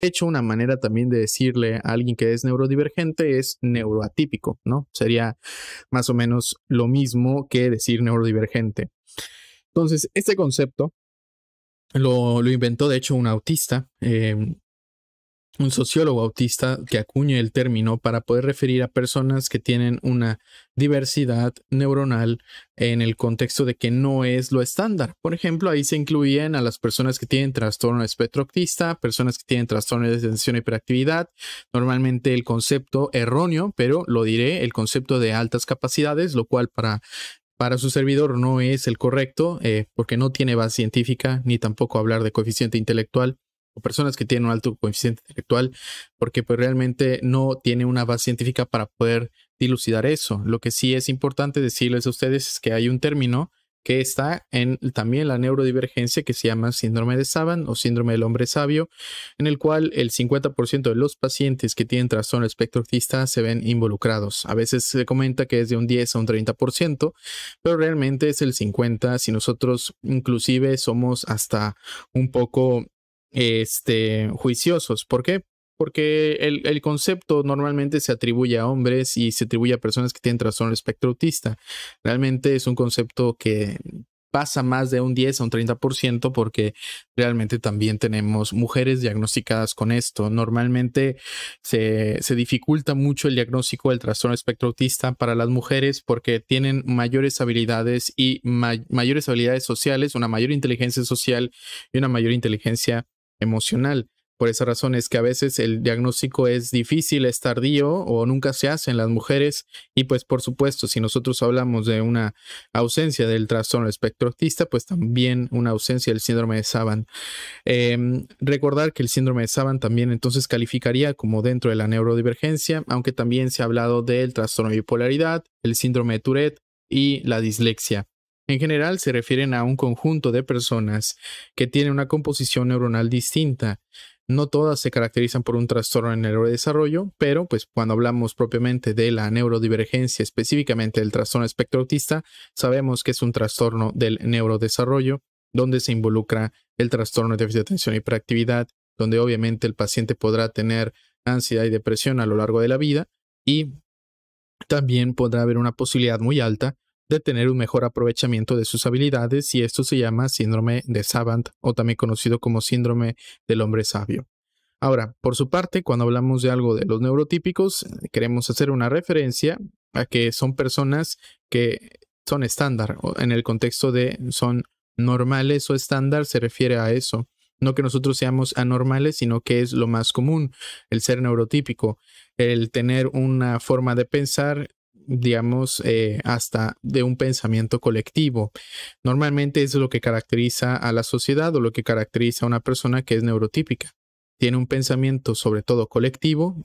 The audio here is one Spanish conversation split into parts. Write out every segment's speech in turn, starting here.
De hecho, una manera también de decirle a alguien que es neurodivergente es neuroatípico, ¿no? Sería más o menos lo mismo que decir neurodivergente. Entonces, este concepto lo inventó, de hecho, un autista, un sociólogo autista que acuña el término para poder referir a personas que tienen una diversidad neuronal en el contexto de que no es lo estándar. Por ejemplo, ahí se incluían a las personas que tienen trastorno de espectro autista, personas que tienen trastorno de atención y hiperactividad. Normalmente el concepto erróneo, pero lo diré, el concepto de altas capacidades, lo cual para su servidor no es el correcto, porque no tiene base científica, ni tampoco hablar de coeficiente intelectual o personas que tienen un alto coeficiente intelectual, porque pues realmente no tiene una base científica para poder dilucidar eso. Lo que sí es importante decirles a ustedes es que hay un término que está en también la neurodivergencia que se llama síndrome de Savant o síndrome del hombre sabio, en el cual el 50% de los pacientes que tienen trastorno espectro autista se ven involucrados. A veces se comenta que es de un 10 a un 30%, pero realmente es el 50%. Si nosotros inclusive somos hasta un poco juiciosos. ¿Por qué? Porque el concepto normalmente se atribuye a hombres y se atribuye a personas que tienen trastorno espectro autista. Realmente es un concepto que pasa más de un 10 a un 30% porque realmente también tenemos mujeres diagnosticadas con esto. Normalmente se dificulta mucho el diagnóstico del trastorno espectro autista para las mujeres porque tienen mayores habilidades y mayores habilidades sociales, una mayor inteligencia social y una mayor inteligencia emocional. Por esa razón es que a veces el diagnóstico es difícil, es tardío o nunca se hace en las mujeres. Y pues por supuesto, si nosotros hablamos de una ausencia del trastorno espectro autista, pues también una ausencia del síndrome de Savant. Recordar que el síndrome de Savant también entonces calificaría como dentro de la neurodivergencia, aunque también se ha hablado del trastorno de bipolaridad, el síndrome de Tourette y la dislexia. En general se refieren a un conjunto de personas que tienen una composición neuronal distinta. No todas se caracterizan por un trastorno en el neurodesarrollo, pero pues cuando hablamos propiamente de la neurodivergencia, específicamente del trastorno espectro autista, sabemos que es un trastorno del neurodesarrollo, donde se involucra el trastorno de déficit de atención y hiperactividad, donde obviamente el paciente podrá tener ansiedad y depresión a lo largo de la vida y también podrá haber una posibilidad muy alta de tener un mejor aprovechamiento de sus habilidades y esto se llama síndrome de Savant o también conocido como síndrome del hombre sabio. Ahora, por su parte, cuando hablamos de algo de los neurotípicos, queremos hacer una referencia a que son personas que son estándar, en el contexto de son normales o estándar se refiere a eso. No que nosotros seamos anormales, sino que es lo más común, el ser neurotípico, el tener una forma de pensar, digamos, hasta de un pensamiento colectivo. Normalmente es lo que caracteriza a la sociedad o lo que caracteriza a una persona que es neurotípica. Tiene un pensamiento sobre todo colectivo,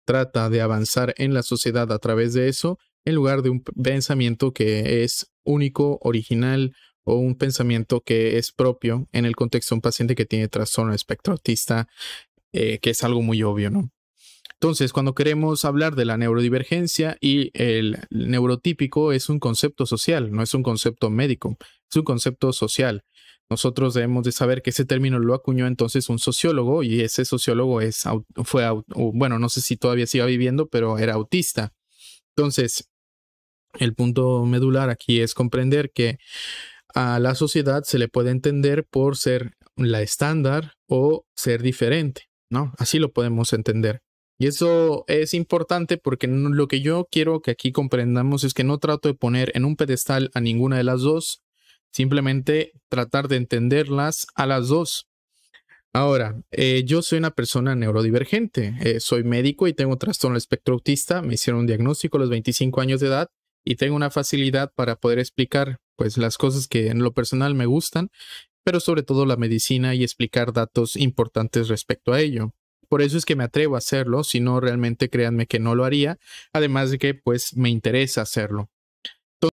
trata de avanzar en la sociedad a través de eso, en lugar de un pensamiento que es único, original, o un pensamiento que es propio en el contexto de un paciente que tiene trastorno de espectro autista, que es algo muy obvio, ¿no? Entonces, cuando queremos hablar de la neurodivergencia y el neurotípico es un concepto social, no es un concepto médico, es un concepto social. Nosotros debemos de saber que ese término lo acuñó entonces un sociólogo y ese sociólogo bueno, no sé si todavía siga viviendo, pero era autista. Entonces, el punto medular aquí es comprender que a la sociedad se le puede entender por ser la estándar o ser diferente, ¿no? Así lo podemos entender. Y eso es importante porque lo que yo quiero que aquí comprendamos es que no trato de poner en un pedestal a ninguna de las dos, simplemente tratar de entenderlas a las dos. Ahora, yo soy una persona neurodivergente, soy médico y tengo trastorno espectro autista, me hicieron un diagnóstico a los 25 años de edad y tengo una facilidad para poder explicar pues las cosas que en lo personal me gustan, pero sobre todo la medicina y explicar datos importantes respecto a ello. Por eso es que me atrevo a hacerlo, si no realmente créanme que no lo haría, además de que pues me interesa hacerlo.